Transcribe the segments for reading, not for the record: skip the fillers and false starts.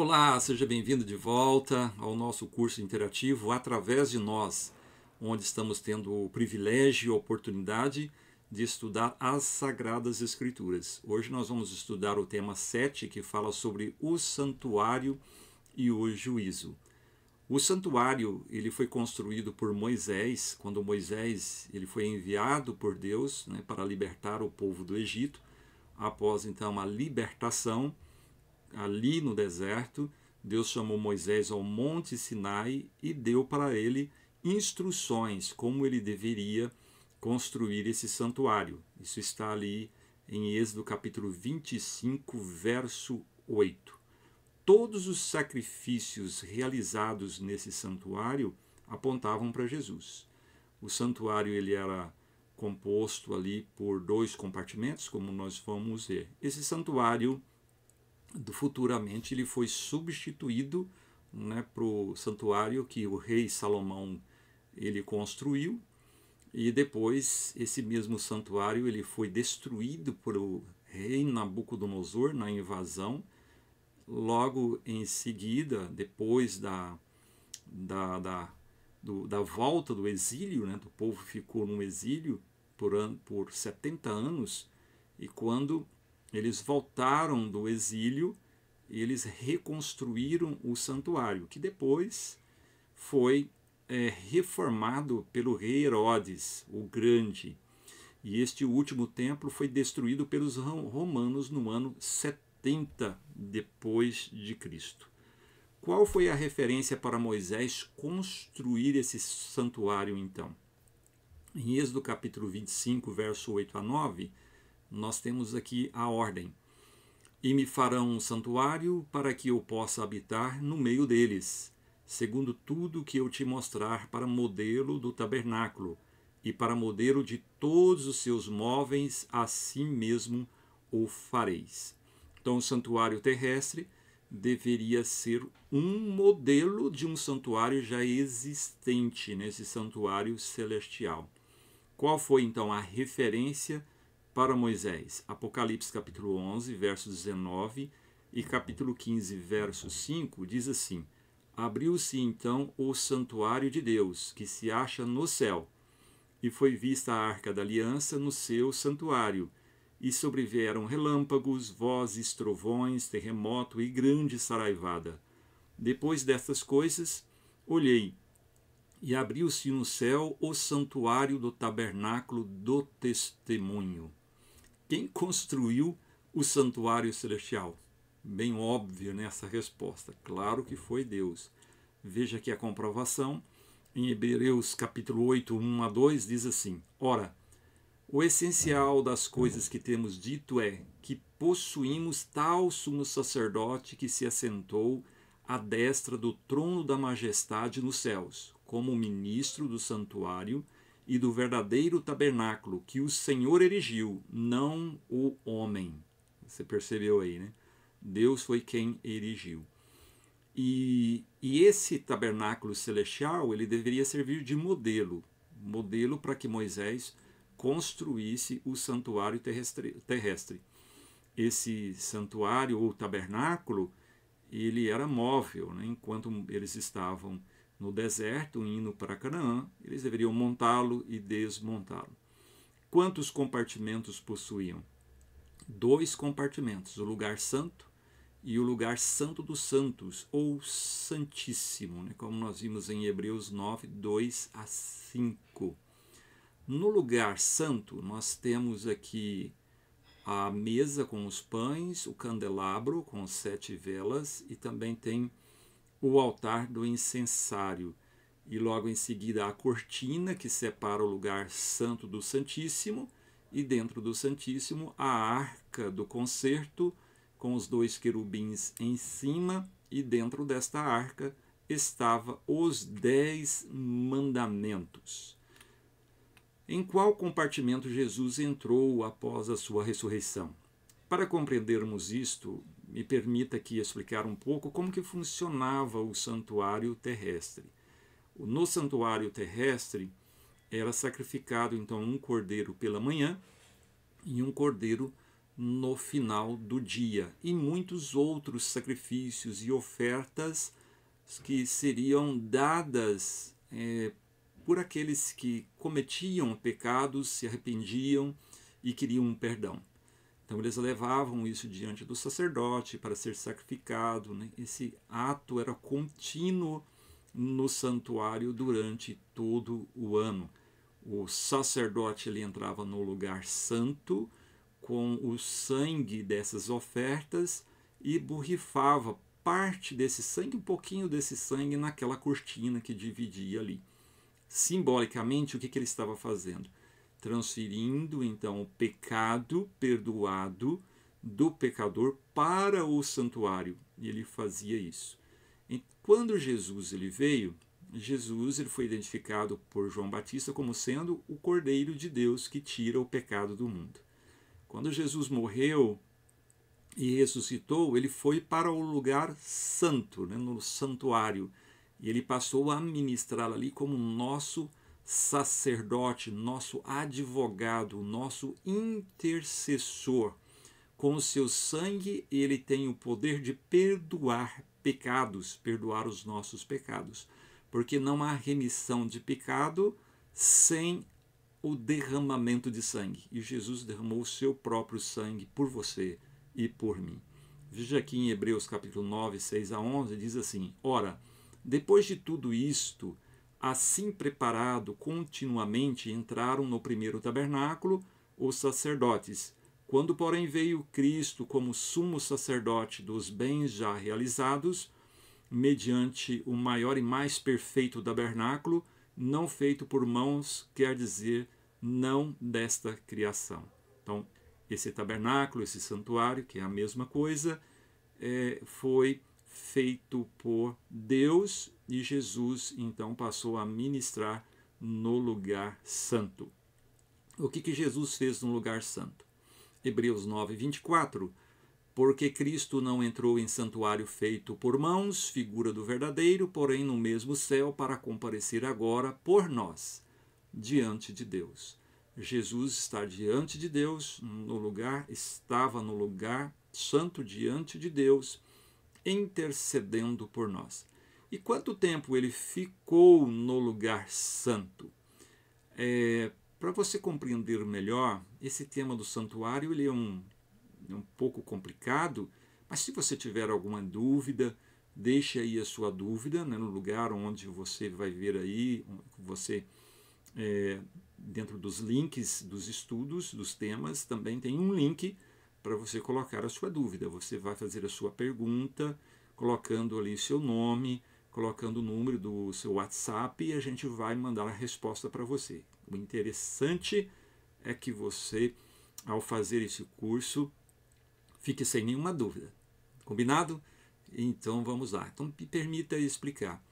Olá, seja bem-vindo de volta ao nosso curso interativo Através de Nós, onde estamos tendo o privilégio e a oportunidade de estudar as Sagradas Escrituras. Hoje nós vamos estudar o tema 7, que fala sobre o santuário e o juízo. O santuário ele foi construído por Moisés, quando Moisés ele foi enviado por Deus, para libertar o povo do Egito. Após então a libertação, ali no deserto, Deus chamou Moisés ao Monte Sinai e deu para ele instruções como ele deveria construir esse santuário. Isso está ali em Êxodo capítulo 25, verso 8. Todos os sacrifícios realizados nesse santuário apontavam para Jesus. O santuário ele era composto ali por 2 compartimentos, como nós vamos ver. Esse santuário futuramente ele foi substituído, para o santuário que o rei Salomão ele construiu, e depois esse mesmo santuário ele foi destruído por o rei Nabucodonosor na invasão. Logo em seguida, depois da volta do exílio, o povo ficou no exílio por 70 anos, e quando eles voltaram do exílio, eles reconstruíram o santuário, que depois foi reformado pelo rei Herodes, o Grande. E este último templo foi destruído pelos romanos no ano 70 depois de Cristo. Qual foi a referência para Moisés construir esse santuário então? Em Êxodo capítulo 25, verso 8 a 9, nós temos aqui a ordem: e me farão um santuário para que eu possa habitar no meio deles, segundo tudo que eu te mostrar, para modelo do tabernáculo e para modelo de todos os seus móveis, assim mesmo o fareis. Então o santuário terrestre deveria ser um modelo de um santuário já existente nesse santuário celestial. Qual foi então a referência para Moisés? Apocalipse capítulo 11, verso 19 e capítulo 15, verso 5 diz assim: abriu-se então o santuário de Deus, que se acha no céu, e foi vista a arca da aliança no seu santuário, e sobrevieram relâmpagos, vozes, trovões, terremoto e grande saraivada. Depois destas coisas, olhei, e abriu-se no céu o santuário do tabernáculo do testemunho. Quem construiu o santuário celestial? Bem óbvio nessa resposta. Claro que foi Deus. Veja aqui a comprovação. Em Hebreus capítulo 8, 1 a 2, diz assim: ora, o essencial das coisas que temos dito é que possuímos tal sumo sacerdote que se assentou à destra do trono da majestade nos céus, como ministro do santuário e do verdadeiro tabernáculo que o Senhor erigiu, não o homem. Você percebeu aí, né? Deus foi quem erigiu. E esse tabernáculo celestial ele deveria servir de modelo para que Moisés construísse o santuário terrestre. Esse santuário ou tabernáculo ele era móvel, enquanto eles estavam no deserto indo para Canaã, eles deveriam montá-lo e desmontá-lo. Quantos compartimentos possuíam? 2 compartimentos, o lugar santo e o lugar santo dos santos, ou santíssimo, como nós vimos em Hebreus 9, 2 a 5. No lugar santo, nós temos aqui a mesa com os pães, o candelabro com 7 velas, e também tem o altar do incensário. E logo em seguida a cortina que separa o lugar santo do santíssimo, e dentro do santíssimo a arca do concerto, com os 2 querubins em cima, e dentro desta arca estava os 10 mandamentos. Em qual compartimento Jesus entrou após a sua ressurreição? Para compreendermos isto, me permita aqui explicar um pouco como que funcionava o santuário terrestre. No santuário terrestre era sacrificado então um cordeiro pela manhã e um cordeiro no final do dia, e muitos outros sacrifícios e ofertas que seriam dadas por aqueles que cometiam pecados, se arrependiam e queriam um perdão. Então eles levavam isso diante do sacerdote para ser sacrificado, né? Esse ato era contínuo no santuário durante todo o ano. O sacerdote ele entrava no lugar santo com o sangue dessas ofertas e borrifava parte desse sangue, um pouquinho desse sangue, naquela cortina que dividia ali. Simbolicamente, o que ele estava fazendo? Transferindo então o pecado perdoado do pecador para o santuário. E ele fazia isso. E quando Jesus ele veio, ele foi identificado por João Batista como sendo o Cordeiro de Deus que tira o pecado do mundo. Quando Jesus morreu e ressuscitou, ele foi para o lugar santo, né, no santuário, e ele passou a ministrar ali como nosso sacerdote, nosso advogado, nosso intercessor. Com o seu sangue, ele tem o poder de perdoar pecados, perdoar os nossos pecados, porque não há remissão de pecado sem o derramamento de sangue. E Jesus derramou o seu próprio sangue por você e por mim. Veja aqui em Hebreus capítulo 9, 6 a 11, diz assim: Ora, depois de tudo isto, assim preparado continuamente, entraram no primeiro tabernáculo os sacerdotes. Quando, porém, veio Cristo como sumo sacerdote dos bens já realizados, mediante o maior e mais perfeito tabernáculo, não feito por mãos, quer dizer, não desta criação. Então, esse tabernáculo, esse santuário, que é a mesma coisa, foi feito por Deus, e Jesus então passou a ministrar no lugar santo. O que Jesus fez no lugar santo? Hebreus 9, 24. Porque Cristo não entrou em santuário feito por mãos, figura do verdadeiro, porém no mesmo céu, para comparecer agora por nós, diante de Deus. Jesus está diante de Deus, estava no lugar santo diante de Deus, intercedendo por nós. E quanto tempo ele ficou no lugar santo? Para você compreender melhor, esse tema do santuário ele é um pouco complicado, mas se você tiver alguma dúvida, deixe aí a sua dúvida, né, no lugar onde você vai ver aí, dentro dos links dos estudos, dos temas, também tem um link para você colocar a sua dúvida. Você vai fazer a sua pergunta, colocando ali seu nome, colocando o número do seu WhatsApp, e a gente vai mandar a resposta para você. O interessante é que você, ao fazer esse curso, fique sem nenhuma dúvida. Combinado? Então vamos lá. Então me permita explicar.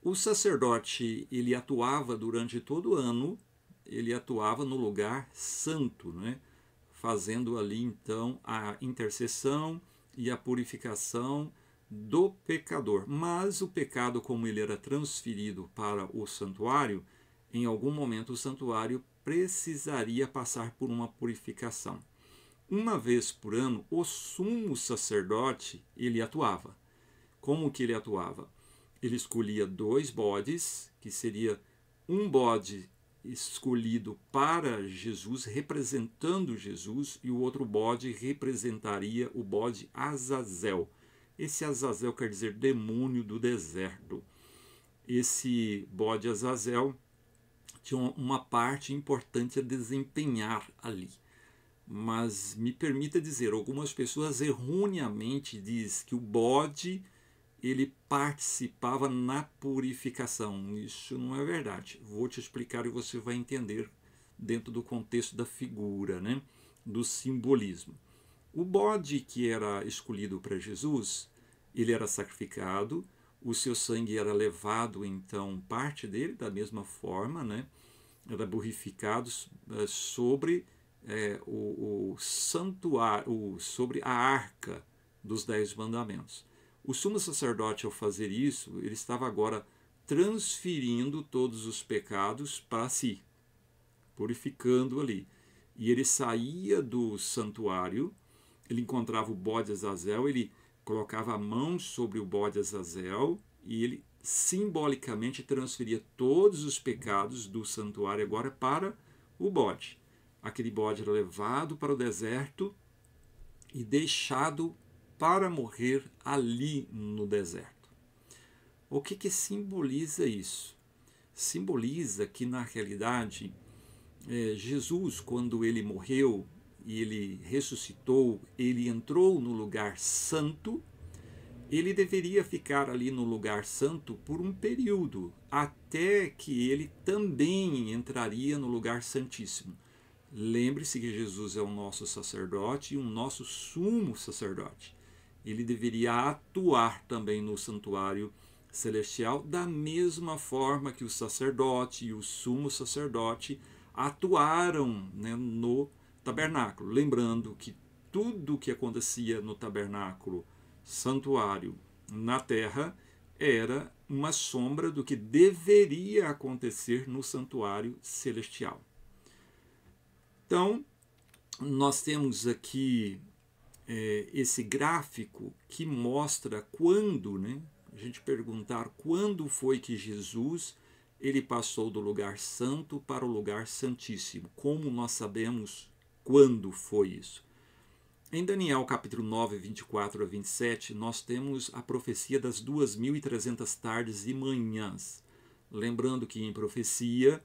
O sacerdote, ele atuava durante todo o ano, ele atuava no lugar santo, né? Fazendo ali então a intercessão e a purificação do pecador. Mas o pecado, como ele era transferido para o santuário, em algum momento o santuário precisaria passar por uma purificação. Uma vez por ano, o sumo sacerdote, ele atuava. Como que ele atuava? Ele escolhia 2 bodes, que seria um bode escolhido para Jesus, representando Jesus, e o outro bode representaria o bode Azazel. Esse Azazel quer dizer demônio do deserto. Esse bode Azazel tinha uma parte importante a desempenhar ali. Mas me permita dizer, algumas pessoas erroneamente dizem que o bode ele participava na purificação. Isso não é verdade. Vou te explicar e você vai entender dentro do contexto da figura, né? Do simbolismo. O bode que era escolhido para Jesus, ele era sacrificado, o seu sangue era levado, então, parte dele, da mesma forma, né? Era borrificado sobre o santuário, sobre a arca dos 10 mandamentos. O sumo sacerdote, ao fazer isso, ele estava agora transferindo todos os pecados para si, purificando ali. E ele saía do santuário ele encontrava o bode Azazel, ele colocava a mão sobre o bode Azazel e ele simbolicamente transferia todos os pecados do santuário agora para o bode. Aquele bode era levado para o deserto e deixado para morrer ali no deserto. O que simboliza isso? Simboliza que, na realidade, Jesus, quando ele morreu e ele ressuscitou, ele entrou no lugar santo, ele deveria ficar ali no lugar santo por um período, até que ele também entraria no lugar santíssimo. Lembre-se que Jesus é o nosso sacerdote e o nosso sumo sacerdote. Ele deveria atuar também no santuário celestial da mesma forma que o sacerdote e o sumo sacerdote atuaram, né, no tabernáculo. Lembrando que tudo o que acontecia no tabernáculo, santuário, na terra, era uma sombra do que deveria acontecer no santuário celestial. Então, nós temos aqui esse gráfico que mostra quando, né, a gente perguntar quando foi que Jesus ele passou do lugar santo para o lugar santíssimo. Como nós sabemos quando foi isso? Em Daniel capítulo 9, 24 a 27, nós temos a profecia das 2.300 tardes e manhãs. Lembrando que em profecia,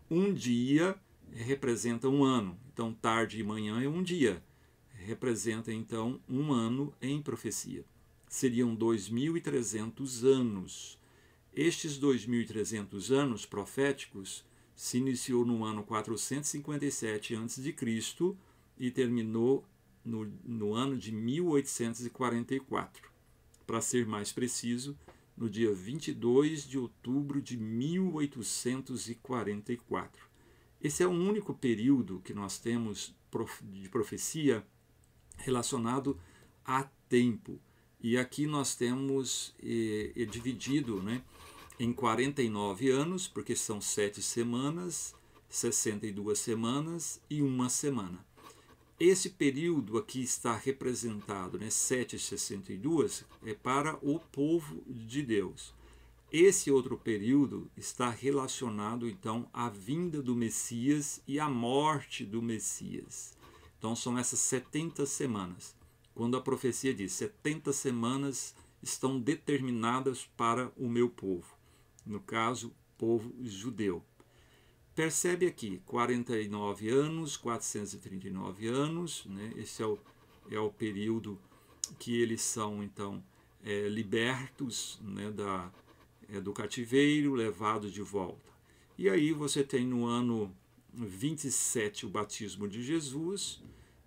um dia representa um ano. Então, tarde e manhã é um dia. Representa, então, um ano em profecia. Seriam 2.300 anos. Estes 2.300 anos proféticos se iniciou no ano 457 a.C. e terminou no ano de 1844. Para ser mais preciso, no dia 22 de outubro de 1844. Esse é o único período que nós temos de profecia relacionado a tempo. E aqui nós temos dividido, né, em 49 anos, porque são 7 semanas, 62 semanas e uma semana. Esse período aqui está representado, né, 7 e 62, é para o povo de Deus. Esse outro período está relacionado, então, à vinda do Messias e à morte do Messias. Então, são essas 70 semanas. Quando a profecia diz 70 semanas estão determinadas para o meu povo. No caso, povo judeu. Percebe aqui, 49 anos, 439 anos, né? Esse é o período que eles são, então, libertos, né, do cativeiro, levados de volta. E aí você tem no ano 27 o batismo de Jesus,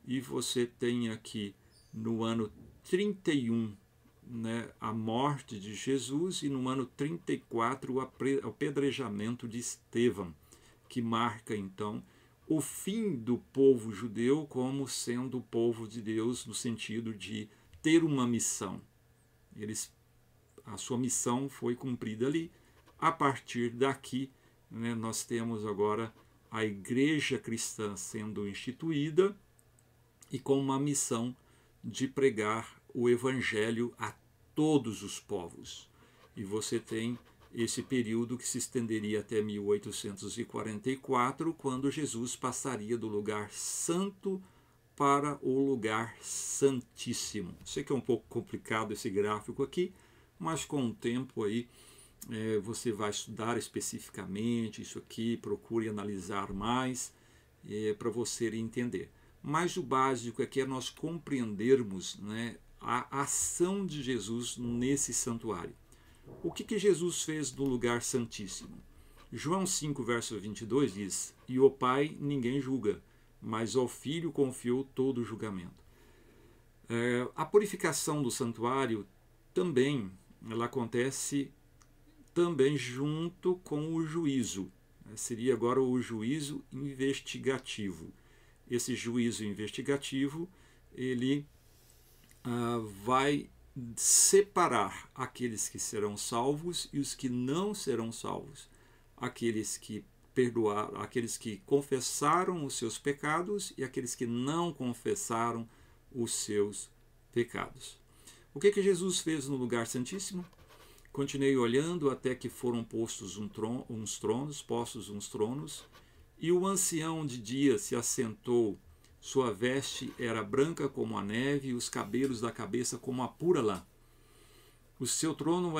e você tem aqui no ano 31, né, a morte de Jesus, e no ano 34 o apedrejamento de Estevão, que marca, então, o fim do povo judeu como sendo o povo de Deus no sentido de ter uma missão. A sua missão foi cumprida ali. A partir daqui, né, nós temos agora a igreja cristã sendo instituída e com uma missão de pregar o evangelho a todos os povos. E você tem esse período que se estenderia até 1844, quando Jesus passaria do lugar santo para o lugar santíssimo. Sei que é um pouco complicado esse gráfico aqui, mas com o tempo aí você vai estudar especificamente isso aqui, procure analisar mais para você entender. Mas o básico aqui é nós compreendermos, né, a ação de Jesus nesse santuário. O que Jesus fez no lugar santíssimo? João 5, verso 22 diz: "E o Pai ninguém julga, mas ao Filho confiou todo o julgamento." A purificação do santuário também ela acontece também junto com o juízo. Seria agora o juízo investigativo. Esse juízo investigativo ele vai separar aqueles que serão salvos e os que não serão salvos, aqueles que confessaram os seus pecados e aqueles que não confessaram os seus pecados. O que Jesus fez no lugar santíssimo? Continuei olhando até que foram postos uns tronos, e o ancião de dia se assentou. Sua veste era branca como a neve, e os cabelos da cabeça como a pura lã. O seu trono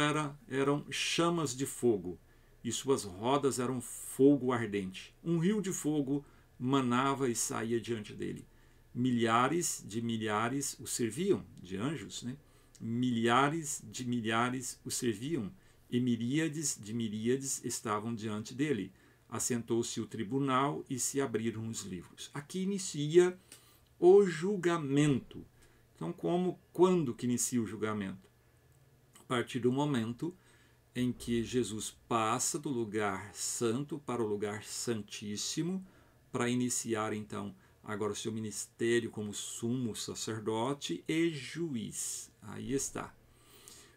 eram chamas de fogo, e suas rodas eram fogo ardente. Um rio de fogo manava e saía diante dele. Milhares de milhares o serviam, de anjos, né? Milhares de milhares o serviam, e miríades de miríades estavam diante dele. Assentou-se o tribunal e se abriram os livros. Aqui inicia o julgamento. Então, quando que inicia o julgamento? A partir do momento em que Jesus passa do lugar santo para o lugar santíssimo, para iniciar, então, agora o seu ministério como sumo sacerdote e juiz. Aí está.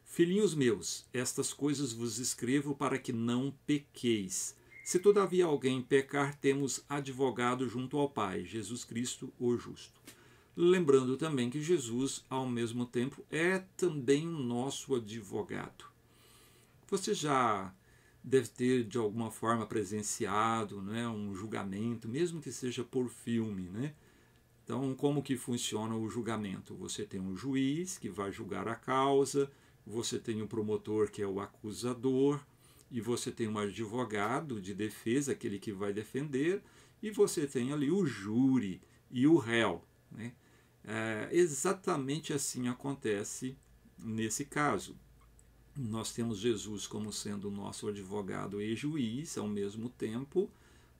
Filhinhos meus, estas coisas vos escrevo para que não pequeis. Se todavia alguém pecar, temos advogado junto ao Pai, Jesus Cristo, o justo. Lembrando também que Jesus, ao mesmo tempo, é também o nosso advogado. Você já deve ter, de alguma forma, presenciado, né, um julgamento, mesmo que seja por filme, né? Então, como que funciona o julgamento? Você tem um juiz que vai julgar a causa, você tem um promotor que é o acusador, e você tem um advogado de defesa, aquele que vai defender, e você tem ali o júri e o réu, né? Exatamente assim acontece nesse caso. Nós temos Jesus como sendo o nosso advogado e juiz ao mesmo tempo.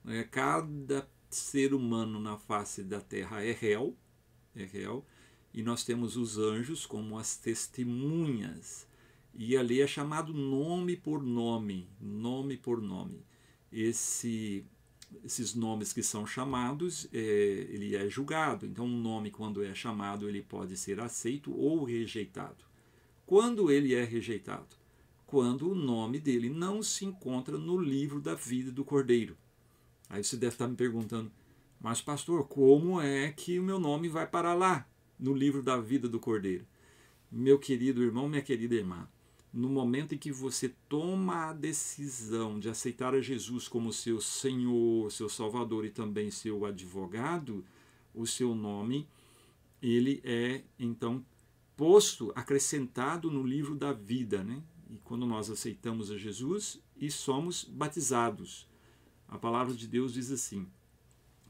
Né? Cada ser humano na face da terra é réu, e nós temos os anjos como as testemunhas. E ali é chamado nome por nome. Esses nomes que são chamados, ele é julgado. Então, um nome, quando é chamado, ele pode ser aceito ou rejeitado. Quando ele é rejeitado? Quando o nome dele não se encontra no livro da vida do Cordeiro. Aí você deve estar me perguntando, mas pastor, como é que o meu nome vai parar lá, no livro da vida do Cordeiro? Meu querido irmão, minha querida irmã, no momento em que você toma a decisão de aceitar a Jesus como seu Senhor, seu Salvador e também seu advogado, o seu nome, ele é então posto, acrescentado no livro da vida, né? E quando nós aceitamos a Jesus e somos batizados, a palavra de Deus diz assim: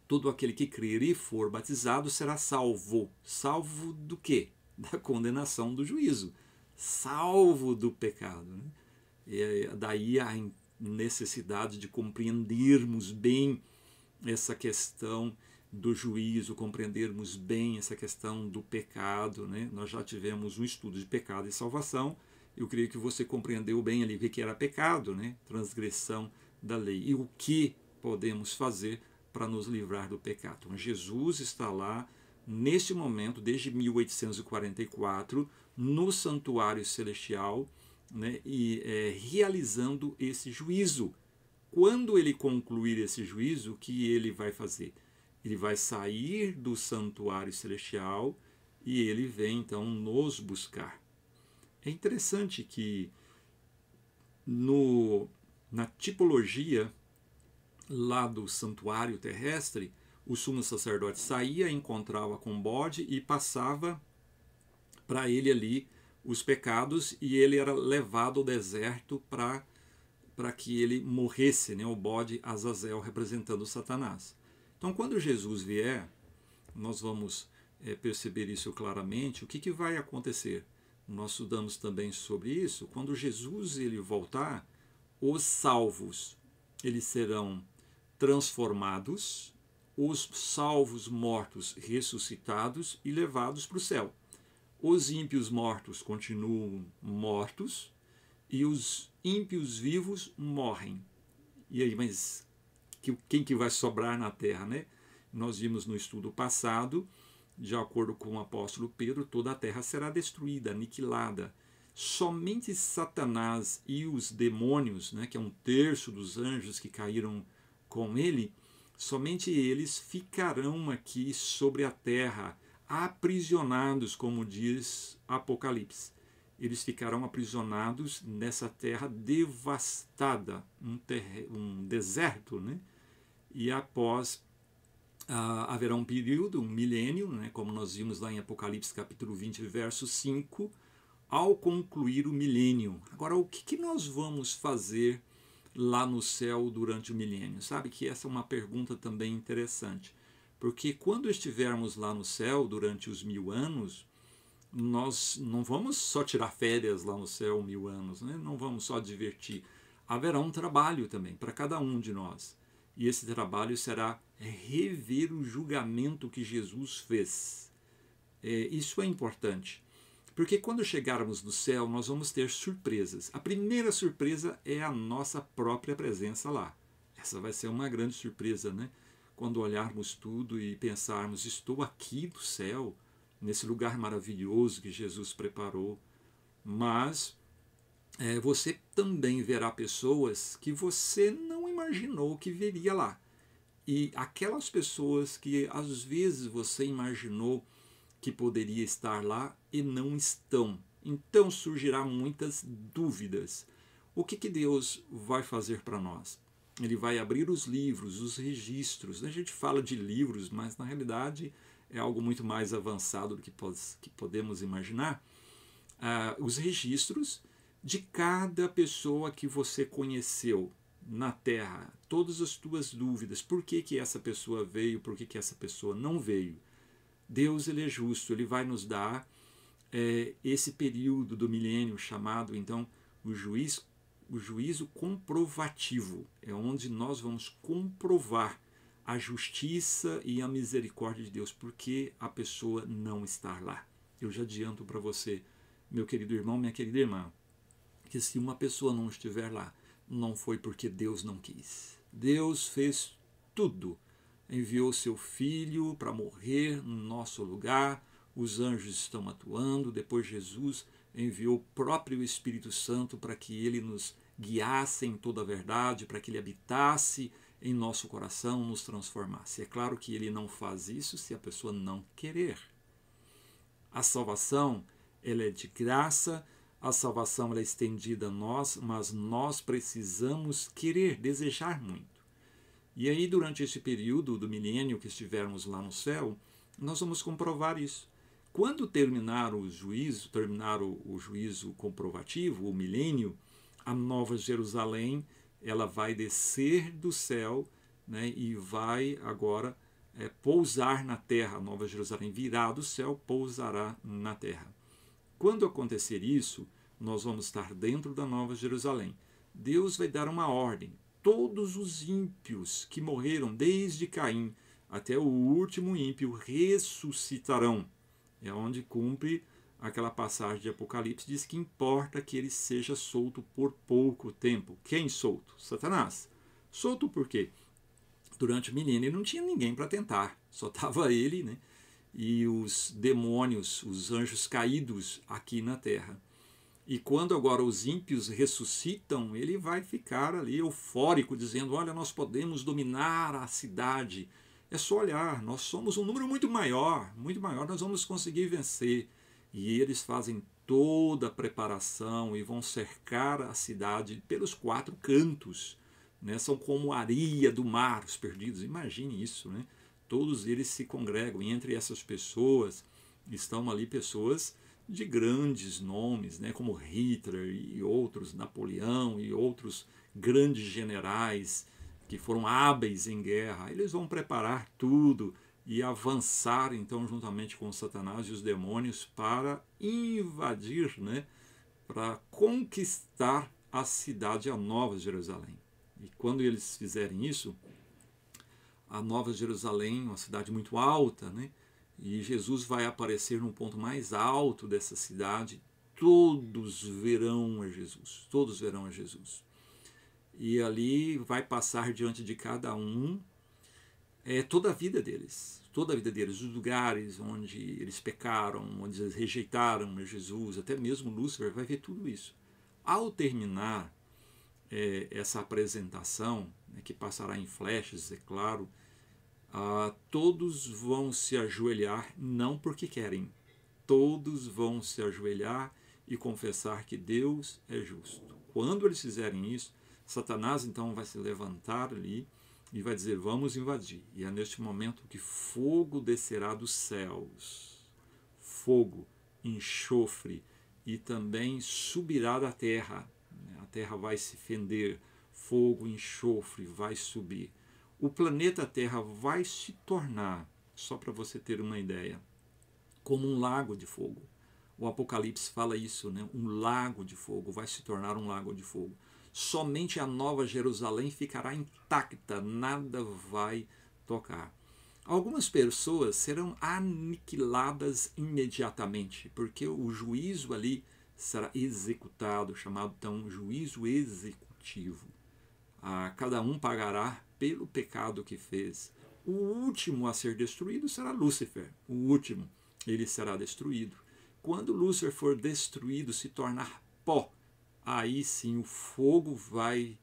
todo aquele que crer e for batizado será salvo. Salvo do quê? Da condenação do juízo. Salvo do pecado. Né? E daí a necessidade de compreendermos bem essa questão do juízo, compreendermos bem essa questão do pecado. Né? Nós já tivemos um estudo de pecado e salvação. Eu creio que você compreendeu bem ali o que era pecado, né? Transgressão da lei. E o que podemos fazer para nos livrar do pecado. Então, Jesus está lá, neste momento, desde 1844, no santuário celestial, né, e realizando esse juízo. Quando ele concluir esse juízo, o que ele vai fazer? Ele vai sair do santuário celestial e ele vem, então, nos buscar. É interessante que na tipologia lá do santuário terrestre, o sumo sacerdote saía, encontrava com o bode e passava para ele ali os pecados, e ele era levado ao deserto para que ele morresse, né? O bode Azazel representando Satanás. Então, quando Jesus vier, nós vamos perceber isso claramente. O que vai acontecer? Nós estudamos também sobre isso. Quando Jesus ele voltar, os salvos eles serão transformados, os salvos mortos ressuscitados e levados para o céu. Os ímpios mortos continuam mortos e os ímpios vivos morrem. E aí, mas quem que vai sobrar na terra, né? Nós vimos no estudo passado, de acordo com o apóstolo Pedro, toda a terra será destruída, aniquilada. Somente Satanás e os demônios, né, que é 1/3 dos anjos que caíram com ele, somente eles ficarão aqui sobre a terra, aprisionados, como diz Apocalipse. Eles ficarão aprisionados nessa terra devastada, um deserto, né? E após haverá um período, um milênio, né? Como nós vimos lá em Apocalipse capítulo 20, verso 5, ao concluir o milênio. Agora, o que nós vamos fazer lá no céu durante o milênio? Sabe que essa é uma pergunta também interessante, porque quando estivermos lá no céu durante os 1000 anos, nós não vamos só tirar férias lá no céu 1000 anos, né? Não vamos só divertir. Haverá um trabalho também para cada um de nós. E esse trabalho será rever o julgamento que Jesus fez. Isso é importante, porque quando chegarmos no céu, nós vamos ter surpresas. A primeira surpresa é a nossa própria presença lá. Essa vai ser uma grande surpresa, né? Quando olharmos tudo e pensarmos, estou aqui no céu, nesse lugar maravilhoso que Jesus preparou. Mas você também verá pessoas que você não imaginou que veria lá. E aquelas pessoas que às vezes você imaginou que poderia estar lá e não estão. Então surgirá muitas dúvidas. O que Deus vai fazer para nós? Ele vai abrir os livros, os registros. A gente fala de livros, mas na realidade é algo muito mais avançado do que podemos imaginar. Os registros de cada pessoa que você conheceu na Terra, todas as tuas dúvidas, por que essa pessoa veio, por que essa pessoa não veio. Deus, ele é justo, ele vai nos dar esse período do milênio chamado, então, o juízo comprovativo. É onde nós vamos comprovar a justiça e a misericórdia de Deus, porque a pessoa não está lá. Eu já adianto para você, meu querido irmão, minha querida irmã, que se uma pessoa não estiver lá, não foi porque Deus não quis. Deus fez tudo. Enviou seu Filho para morrer no nosso lugar, os anjos estão atuando, depois Jesus enviou o próprio Espírito Santo para que ele nos guiasse em toda a verdade, para que ele habitasse em nosso coração, nos transformasse. É claro que ele não faz isso se a pessoa não querer. A salvação, ela é de graça, a salvação ela é estendida a nós, mas nós precisamos querer, desejar muito. E aí, durante esse período do milênio que estivermos lá no céu, nós vamos comprovar isso. Quando terminar o juízo comprovativo, o milênio, a Nova Jerusalém, ela vai descer do céu, né, e vai agora pousar na terra. A Nova Jerusalém virá do céu, pousará na terra. Quando acontecer isso, nós vamos estar dentro da Nova Jerusalém. Deus vai dar uma ordem. Todos os ímpios que morreram desde Caim até o último ímpio ressuscitarão. É onde cumpre aquela passagem de Apocalipse, diz que importa que ele seja solto por pouco tempo. Quem solto? Satanás. Solto por quê? Durante o milênio não tinha ninguém para tentar, só estava ele, né? E os demônios, os anjos caídos aqui na terra. E quando agora os ímpios ressuscitam, ele vai ficar ali eufórico, dizendo, olha, nós podemos dominar a cidade. É só olhar, nós somos um número muito maior, nós vamos conseguir vencer. E eles fazem toda a preparação e vão cercar a cidade pelos 4 cantos. Né? São como a areia do mar, os perdidos. Imagine isso, né? Todos eles se congregam, e entre essas pessoas estão ali pessoas de grandes nomes, né, como Hitler e outros, Napoleão e outros grandes generais que foram hábeis em guerra. Eles vão preparar tudo e avançar então juntamente com Satanás e os demônios para invadir, né, para conquistar a cidade, a Nova Jerusalém. E quando eles fizerem isso, a Nova Jerusalém, uma cidade muito alta, né, e Jesus vai aparecer no ponto mais alto dessa cidade, todos verão a Jesus, todos verão a Jesus. E ali vai passar diante de cada um toda a vida deles, os lugares onde eles pecaram, onde eles rejeitaram a Jesus, até mesmo Lúcifer vai ver tudo isso. Ao terminar essa apresentação, né, que passará em flashes, é claro, todos vão se ajoelhar, não porque querem, todos vão se ajoelhar e confessar que Deus é justo. Quando eles fizerem isso, Satanás então vai se levantar ali e vai dizer, vamos invadir. E é neste momento que fogo descerá dos céus, fogo, enxofre, e também subirá da terra. A terra vai se fender, fogo, enxofre vai subir. O planeta Terra vai se tornar, só para você ter uma ideia, como um lago de fogo. O Apocalipse fala isso, né? Um lago de fogo vai se tornar um lago de fogo. Somente a Nova Jerusalém ficará intacta, nada vai tocar. Algumas pessoas serão aniquiladas imediatamente, porque o juízo ali será executado, chamado então juízo executivo. Cada um pagará pelo pecado que fez. O último a ser destruído será Lúcifer, o último, ele será destruído. Quando Lúcifer for destruído, se tornar pó, aí sim o fogo vai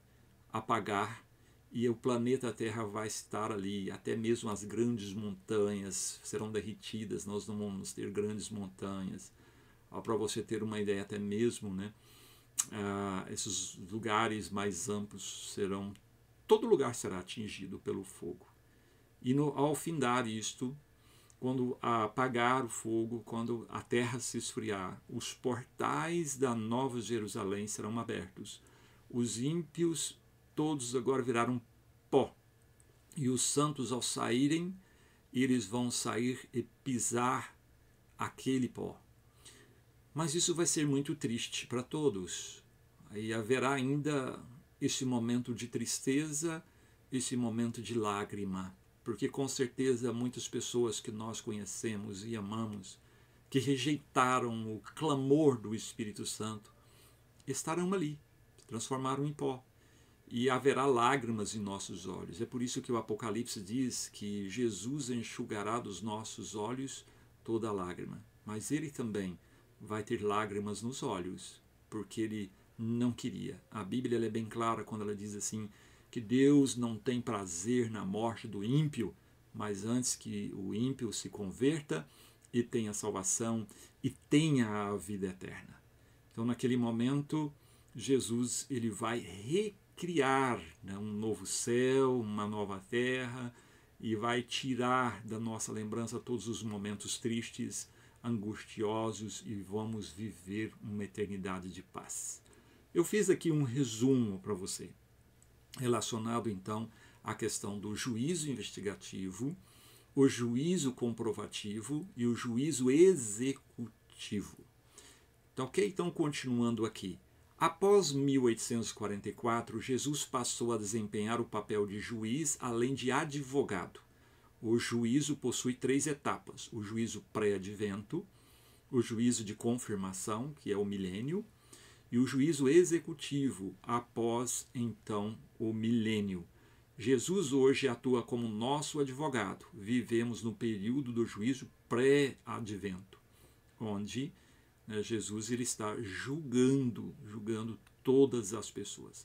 apagar e o planeta Terra vai estar ali, até mesmo as grandes montanhas serão derretidas, nós não vamos ter grandes montanhas. Para você ter uma ideia, até mesmo, né, esses lugares mais amplos serão, todo lugar será atingido pelo fogo. E ao findar isto, quando apagar o fogo, quando a terra se esfriar, os portais da Nova Jerusalém serão abertos. Os ímpios todos agora viraram pó. E os santos, ao saírem, eles vão sair e pisar aquele pó. Mas isso vai ser muito triste para todos. Aí haverá ainda esse momento de tristeza, esse momento de lágrima, porque com certeza muitas pessoas que nós conhecemos e amamos, que rejeitaram o clamor do Espírito Santo, estarão ali, se transformaram em pó. E haverá lágrimas em nossos olhos. É por isso que o Apocalipse diz que Jesus enxugará dos nossos olhos toda lágrima. Mas ele também vai ter lágrimas nos olhos, porque ele não queria. A Bíblia é bem clara quando ela diz assim, que Deus não tem prazer na morte do ímpio, mas antes que o ímpio se converta e tenha salvação e tenha a vida eterna. Então, naquele momento, Jesus ele vai recriar, né, um novo céu, uma nova terra, e vai tirar da nossa lembrança todos os momentos tristes, angustiosos, e vamos viver uma eternidade de paz. Eu fiz aqui um resumo para você, relacionado então à questão do juízo investigativo, o juízo comprovativo e o juízo executivo. Tá ok? Então, continuando aqui. Após 1844, Jesus passou a desempenhar o papel de juiz, além de advogado. O juízo possui 3 etapas: o juízo pré-advento, o juízo de confirmação, que é o milênio, e o juízo executivo, após, então, o milênio. Jesus hoje atua como nosso advogado. Vivemos no período do juízo pré-advento, onde Jesus ele está julgando todas as pessoas.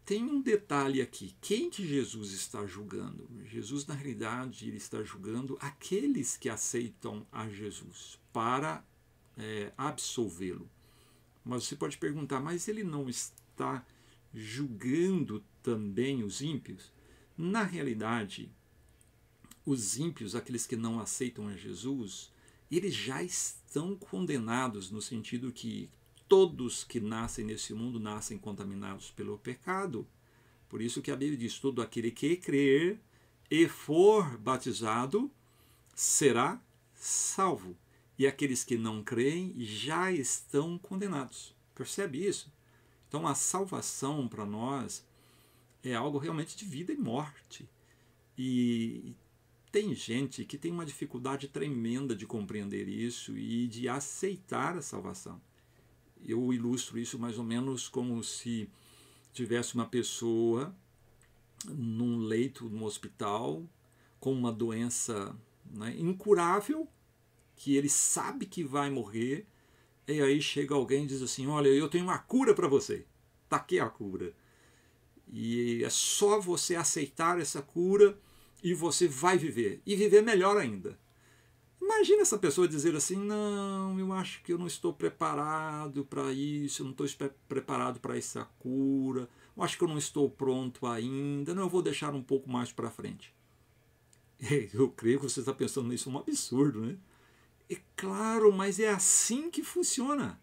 Tem um detalhe aqui. Quem que Jesus está julgando? Jesus, na realidade, ele está julgando aqueles que aceitam a Jesus para absolvê-lo. Mas você pode perguntar, mas ele não está julgando também os ímpios? Na realidade, os ímpios, aqueles que não aceitam a Jesus, eles já estão condenados, no sentido que todos que nascem nesse mundo nascem contaminados pelo pecado. Por isso que a Bíblia diz, todo aquele que crer e for batizado será salvo. E aqueles que não creem já estão condenados. Percebe isso? Então a salvação para nós é algo realmente de vida e morte. E tem gente que tem uma dificuldade tremenda de compreender isso e de aceitar a salvação. Eu ilustro isso mais ou menos como se tivesse uma pessoa num leito, num hospital, com uma doença, né, incurável, que ele sabe que vai morrer, e aí chega alguém e diz assim, olha, eu tenho uma cura para você, está aqui a cura. E é só você aceitar essa cura E você vai viver, e viver melhor ainda. Imagina essa pessoa dizer assim, não, eu acho que eu não estou preparado para isso, eu não estou preparado para essa cura, eu acho que eu não estou pronto ainda, não, eu vou deixar um pouco mais para frente. Eu creio que você está pensando nisso, um absurdo, né? É claro, mas é assim que funciona.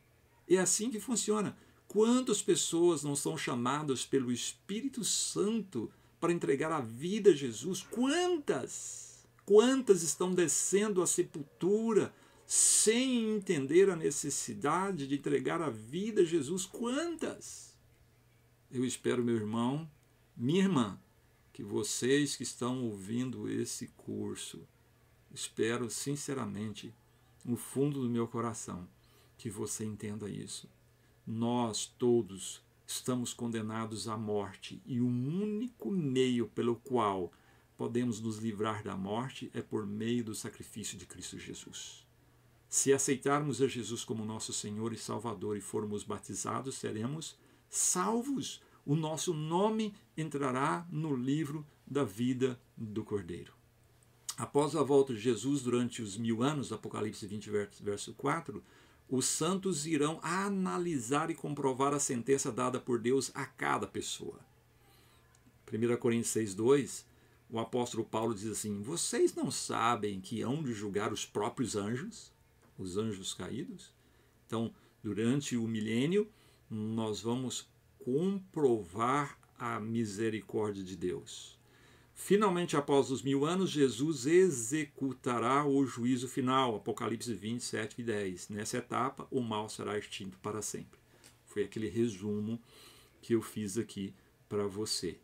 É assim que funciona. Quantas pessoas não são chamadas pelo Espírito Santo para entregar a vida a Jesus? Quantas? Quantas estão descendo à sepultura sem entender a necessidade de entregar a vida a Jesus? Quantas? Eu espero, meu irmão, minha irmã, que vocês que estão ouvindo esse curso, espero sinceramente, no fundo do meu coração, que você entenda isso. Nós todos estamos condenados à morte e o único meio pelo qual podemos nos livrar da morte é por meio do sacrifício de Cristo Jesus. Se aceitarmos a Jesus como nosso Senhor e Salvador e formos batizados, seremos salvos. O nosso nome entrará no livro da vida do Cordeiro. Após a volta de Jesus durante os 1000 anos, Apocalipse 20, verso 4, os santos irão analisar e comprovar a sentença dada por Deus a cada pessoa. 1 Coríntios 6,2, o apóstolo Paulo diz assim, vocês não sabem que hão de julgar os próprios anjos, os anjos caídos? Então, durante o milênio, nós vamos comprovar a misericórdia de Deus. Finalmente, após os 1000 anos, Jesus executará o juízo final, Apocalipse 27 e 10. Nessa etapa, o mal será extinto para sempre. Foi aquele resumo que eu fiz aqui para você.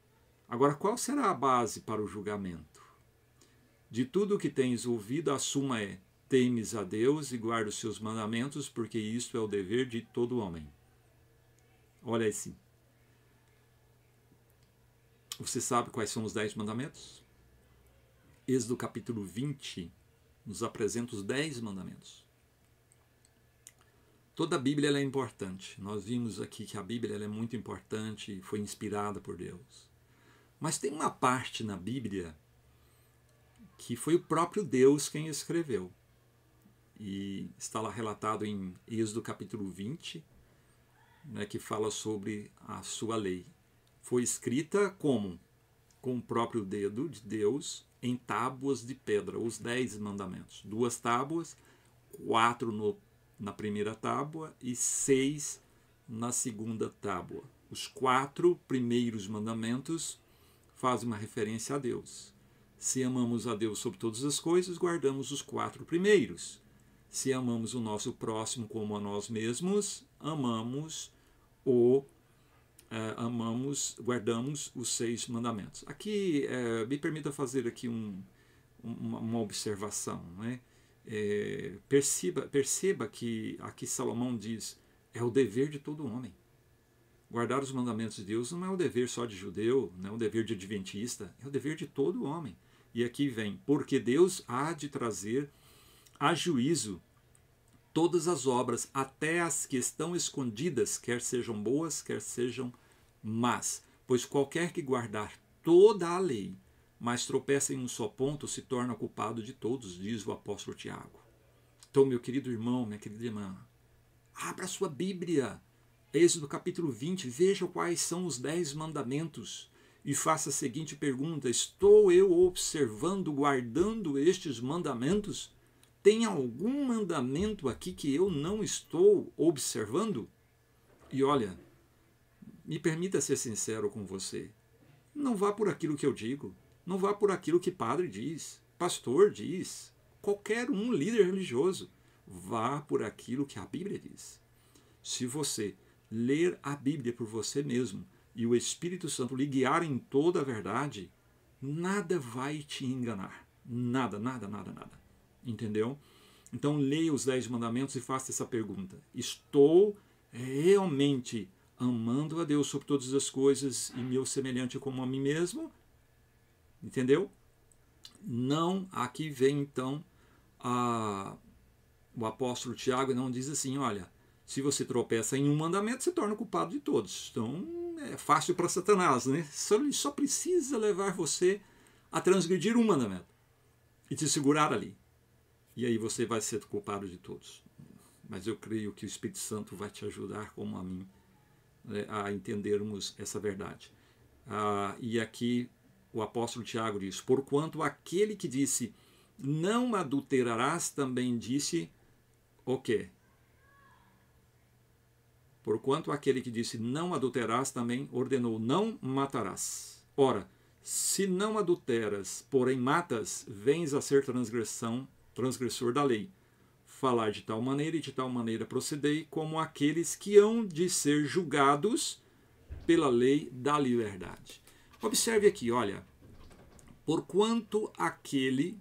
Agora, qual será a base para o julgamento? De tudo o que tens ouvido, a suma é: temes a Deus e guarda os seus mandamentos, porque isto é o dever de todo homem. Olha assim. Você sabe quais são os 10 mandamentos? Êxodo capítulo 20 nos apresenta os 10 mandamentos. Toda a Bíblia ela é importante. Nós vimos aqui que a Bíblia ela é muito importante e foi inspirada por Deus. Mas tem uma parte na Bíblia que foi o próprio Deus quem escreveu. E está lá relatado em Êxodo capítulo 20, né, que fala sobre a sua lei. Foi escrita como? Com o próprio dedo de Deus em tábuas de pedra, os 10 mandamentos. 2 tábuas, 4 na primeira tábua e 6 na segunda tábua. Os 4 primeiros mandamentos fazem uma referência a Deus. Se amamos a Deus sobre todas as coisas, guardamos os 4 primeiros. Se amamos o nosso próximo como a nós mesmos, guardamos os 6 mandamentos. Aqui, me permita fazer aqui uma observação. Né? Perceba que aqui Salomão diz, é o dever de todo homem. Guardar os mandamentos de Deus não é o dever só de judeu, não é o dever de adventista, é o dever de todo homem. E aqui vem, porque Deus há de trazer a juízo todas as obras, até as que estão escondidas, quer sejam boas, quer sejam más. Pois qualquer que guardar toda a lei, mas tropeça em um só ponto, se torna culpado de todos, diz o apóstolo Tiago. Então, meu querido irmão, minha querida irmã, abra sua Bíblia, Êxodo capítulo 20, veja quais são os 10 mandamentos e faça a seguinte pergunta: estou eu observando, guardando estes mandamentos? Tem algum mandamento aqui que eu não estou observando? E olha, me permita ser sincero com você. Não vá por aquilo que eu digo. Não vá por aquilo que padre diz, pastor diz, qualquer um líder religioso. Vá por aquilo que a Bíblia diz. Se você ler a Bíblia por você mesmo e o Espírito Santo lhe guiar em toda a verdade, nada vai te enganar. Nada, nada, nada, nada. Entendeu? Então leia os 10 mandamentos e faça essa pergunta: estou realmente amando a Deus sobre todas as coisas e meu semelhante como a mim mesmo? Entendeu? Não, aqui vem então o apóstolo Tiago não diz assim, olha, se você tropeça em um mandamento, você torna culpado de todos. Então é fácil para Satanás, né? Só precisa levar você a transgredir um mandamento e te segurar ali. E aí você vai ser culpado de todos. Mas eu creio que o Espírito Santo vai te ajudar, como a mim, a entendermos essa verdade. E aqui o apóstolo Tiago diz: porquanto aquele que disse, não adulterarás, também disse o quê? Porquanto aquele que disse, não adulterarás, também ordenou, não matarás. Ora, se não adulteras, porém matas, vens a ser transgressor da lei. Falar de tal maneira e de tal maneira procedei, como aqueles que hão de ser julgados pela lei da liberdade. Observe aqui, olha, porquanto aquele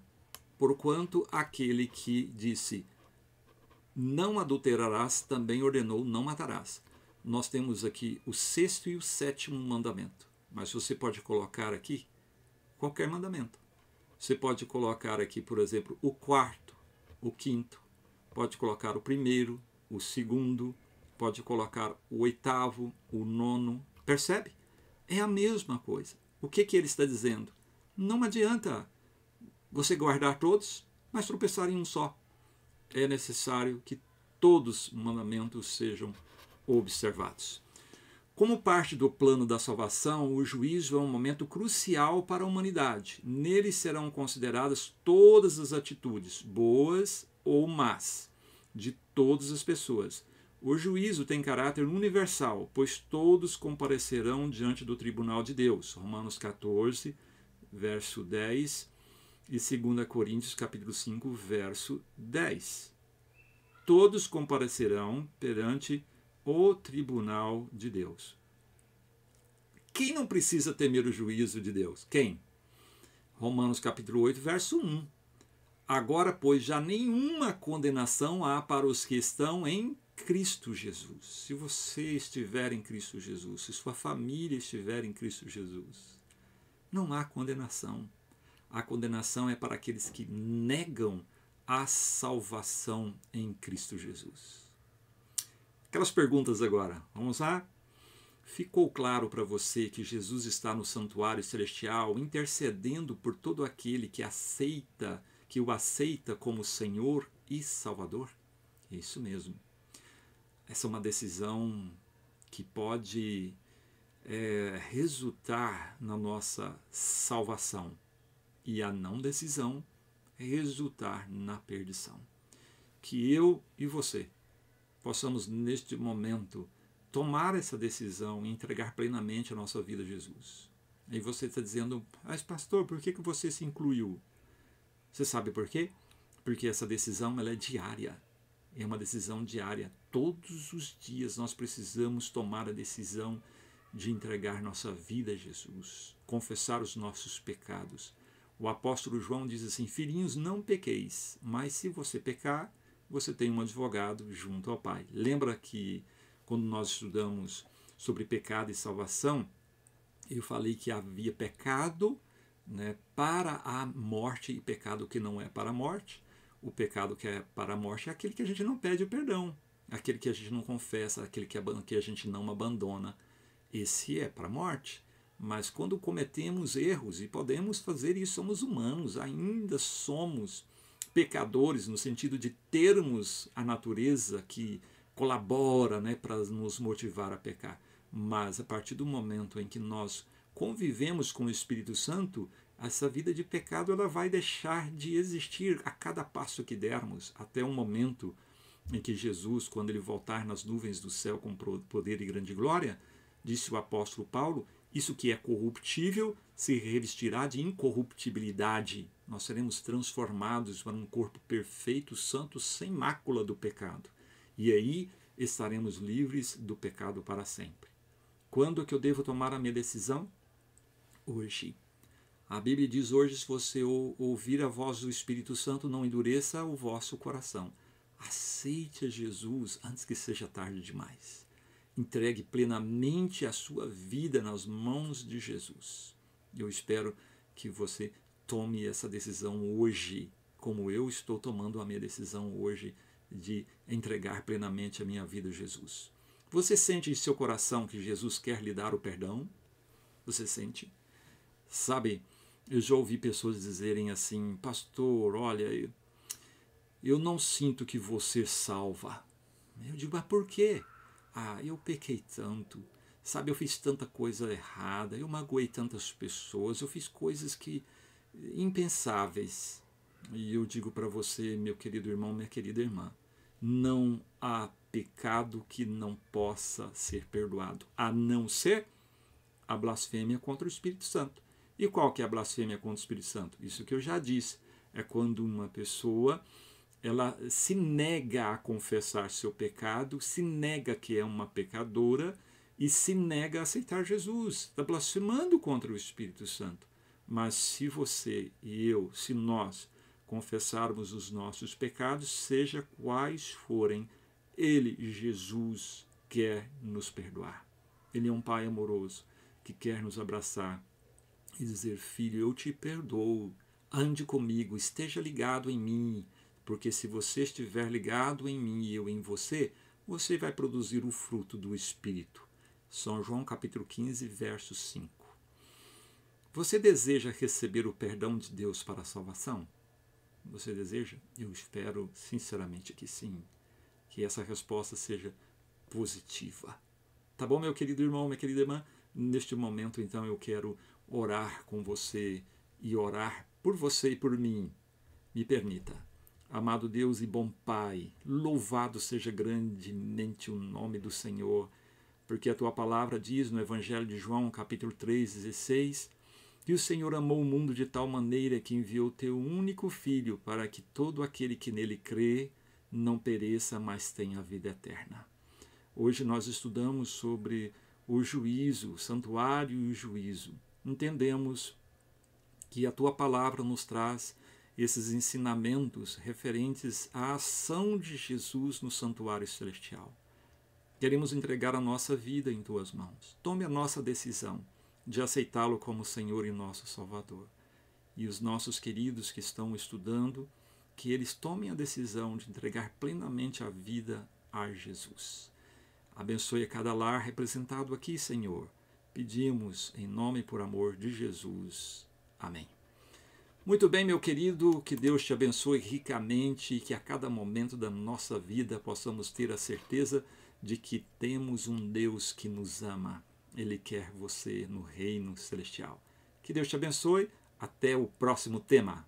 que disse, não adulterarás, também ordenou, não matarás. Nós temos aqui o 6º e o 7º mandamento, mas você pode colocar aqui qualquer mandamento. Você pode colocar aqui, por exemplo, o 4º, o 5º, pode colocar o 1º, o 2º, pode colocar o 8º, o 9º, percebe? É a mesma coisa. O que ele está dizendo? Não adianta você guardar todos, mas tropeçar em um só. É necessário que todos os mandamentos sejam observados. Como parte do plano da salvação, o juízo é um momento crucial para a humanidade. Nele serão consideradas todas as atitudes, boas ou más, de todas as pessoas. O juízo tem caráter universal, pois todos comparecerão diante do tribunal de Deus. Romanos 14, verso 10 e 2 Coríntios capítulo 5, verso 10. Todos comparecerão perante o tribunal de Deus. Quem não precisa temer o juízo de Deus? Quem? Romanos capítulo 8, verso 1. Agora, pois, já nenhuma condenação há para os que estão em Cristo Jesus. Se você estiver em Cristo Jesus, se sua família estiver em Cristo Jesus, não há condenação. A condenação é para aqueles que negam a salvação em Cristo Jesus. Aquelas perguntas agora, vamos lá? Ficou claro para você que Jesus está no santuário celestial intercedendo por todo aquele que o aceita como Senhor e Salvador? Isso mesmo. Essa é uma decisão que pode resultar na nossa salvação. E a não decisão resultar na perdição. Que eu e você possamos, neste momento, tomar essa decisão e entregar plenamente a nossa vida a Jesus. E você está dizendo, mas pastor, por que você se incluiu? Você sabe por quê? Porque essa decisão ela é diária. É uma decisão diária. Todos os dias nós precisamos tomar a decisão de entregar nossa vida a Jesus, confessar os nossos pecados. O apóstolo João diz assim, filhinhos, não pequeis, mas se você pecar, você tem um advogado junto ao Pai. Lembra que quando nós estudamos sobre pecado e salvação, eu falei que havia pecado, né, para a morte e pecado que não é para a morte. O pecado que é para a morte é aquele que a gente não pede o perdão, aquele que a gente não confessa, aquele que a gente não abandona. Esse é para a morte. Mas quando cometemos erros, e podemos fazer isso, somos humanos, ainda somos pecadores, no sentido de termos a natureza que colabora, né, para nos motivar a pecar. Mas a partir do momento em que nós convivemos com o Espírito Santo, essa vida de pecado ela vai deixar de existir a cada passo que dermos, até o momento em que Jesus, quando ele voltar nas nuvens do céu com poder e grande glória, disse o apóstolo Paulo, isso que é corruptível se revestirá de incorruptibilidade. Nós seremos transformados para um corpo perfeito, santo, sem mácula do pecado. E aí estaremos livres do pecado para sempre. Quando que eu devo tomar a minha decisão? Hoje. A Bíblia diz hoje, se você ouvir a voz do Espírito Santo, não endureça o vosso coração. Aceite a Jesus antes que seja tarde demais. Entregue plenamente a sua vida nas mãos de Jesus. Eu espero que você tome essa decisão hoje, como eu estou tomando a minha decisão hoje de entregar plenamente a minha vida a Jesus. Você sente em seu coração que Jesus quer lhe dar o perdão? Você sente? Sabe, Eu já ouvi pessoas dizerem assim: pastor, olha, eu não sinto que você salva. Eu digo: mas por quê? Ah, eu pequei tanto, sabe, eu fiz tanta coisa errada, eu magoei tantas pessoas, eu fiz coisas que impensáveis. E eu digo para você, meu querido irmão, minha querida irmã, não há pecado que não possa ser perdoado, a não ser a blasfêmia contra o Espírito Santo. E qual que é a blasfêmia contra o Espírito Santo? Isso que eu já disse, é quando uma pessoa ela se nega a confessar seu pecado, se nega que é uma pecadora e se nega a aceitar Jesus. Está blasfemando contra o Espírito Santo. Mas se você e eu, se nós confessarmos os nossos pecados, seja quais forem, Ele, Jesus, quer nos perdoar. Ele é um Pai amoroso que quer nos abraçar e dizer: filho, eu te perdoo, ande comigo, esteja ligado em mim, porque se você estiver ligado em mim e eu em você, você vai produzir o fruto do Espírito. São João capítulo 15, verso 5. Você deseja receber o perdão de Deus para a salvação? Você deseja? Eu espero sinceramente que sim, que essa resposta seja positiva. Tá bom, meu querido irmão, minha querida irmã? Neste momento, então, eu quero orar com você e orar por você e por mim. Me permita. Amado Deus e bom Pai, louvado seja grandemente o nome do Senhor, porque a Tua palavra diz no Evangelho de João, capítulo 3:16, que o Senhor amou o mundo de tal maneira que enviou o Teu único Filho para que todo aquele que nele crê não pereça, mas tenha a vida eterna. Hoje nós estudamos sobre o juízo, o santuário e o juízo. Entendemos que a Tua palavra nos traz esses ensinamentos referentes à ação de Jesus no santuário celestial. Queremos entregar a nossa vida em Tuas mãos. Tome a nossa decisão de aceitá-lo como Senhor e nosso Salvador. E os nossos queridos que estão estudando, que eles tomem a decisão de entregar plenamente a vida a Jesus. Abençoe a cada lar representado aqui, Senhor. Pedimos em nome e por amor de Jesus. Amém. Muito bem, meu querido, que Deus te abençoe ricamente e que a cada momento da nossa vida possamos ter a certeza de que temos um Deus que nos ama. Ele quer você no reino celestial. Que Deus te abençoe. Até o próximo tema.